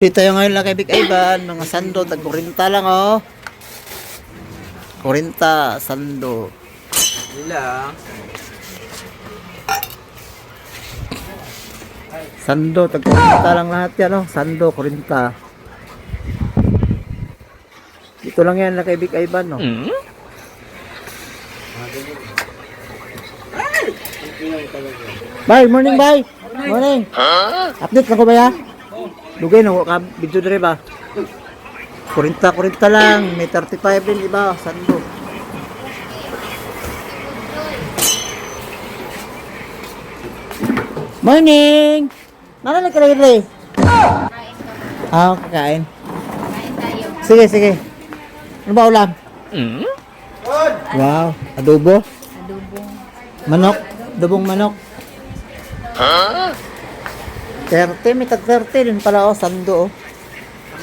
Dito yung ngayon lang kay Big Ivan, mga sando, tag-40 lang oh. 40 sando. Nila. Sando, tag-40 lang lahat yan oh. Sando, 40. Dito lang yan lang kay Big Ivan no. Bye, morning bye. Morning. Update lang ko ba ya? Lugay no, ka video dire ba? 40 lang, may 35 din iba, sando. Morning. Nana ka lagi. Kakain. Kain tayo. Sige. Ano ba ulam? Wow, adobo. Adobong. Manok, adobong manok. 30, may tag 30 din pala oh, sando oh.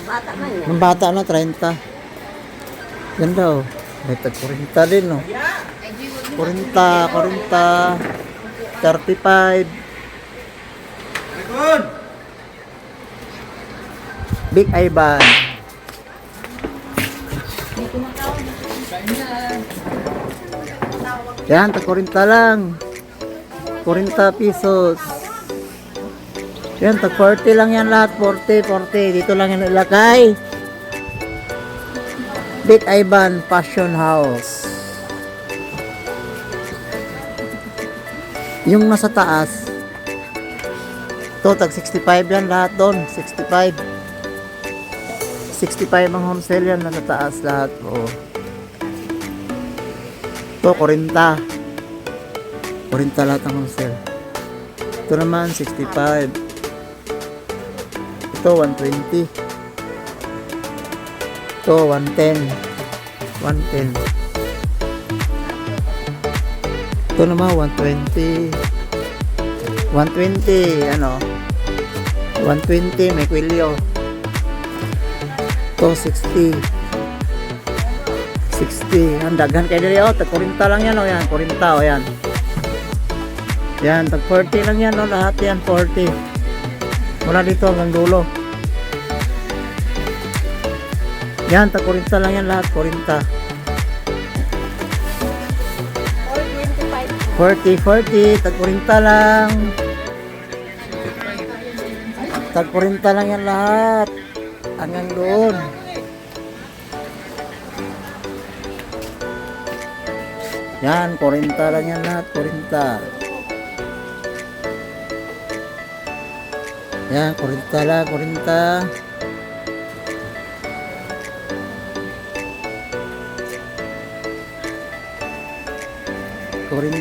Bata man yan. Ng bata no, 30. Ganda oh. May tag 40 din oh. 40, 35. Big Ivan. Yan, tag 40 lang. 40 pesos. Yan, tag 40 lang yan lahat. 40. Dito lang yan ilagay. Big Ivan Fashion House. Yung nasa taas, ito, tag 65 yan lahat doon. 65 ang home sale yan nasa taas lahat. Oo. Ito, 40 lahat ang home sale. Ito naman, 65. Ito 120. Ito 110. Ito naman 120. 120 ano? 120 may kwilyo. Ito 60. Ang daghan kayo dito oh, tag 40 lang yan oh, yan 40 oh, yan. Yan, tag 40 lang yan oh, lahat yan 40. Mula dito hanggang dulo. Yan, tag 40 lang yan lahat, 40. 40, tag 40 lang. Tag 40 lang yan lahat. Hanggang doon. Yan, 40 lang yan lahat, 40. Yan, 40 lang, 40.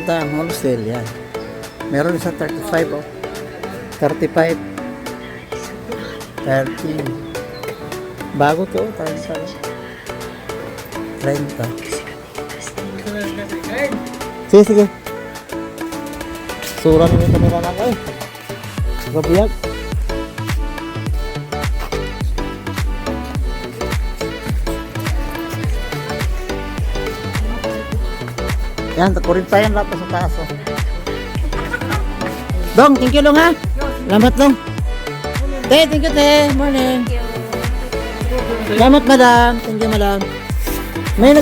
Ang wholesale, yan. Meron isa 35 oh. 35. 30. Bago to, 30. 30. Sige. Sura naman yung kamera na eh. Gabiyag. Yan, takurin tayo yan lahat sa taas oh. Dong, thank you Dong ha. Salamat Dong. Thank you te. Morning. Salamat madam. Thank you madam. May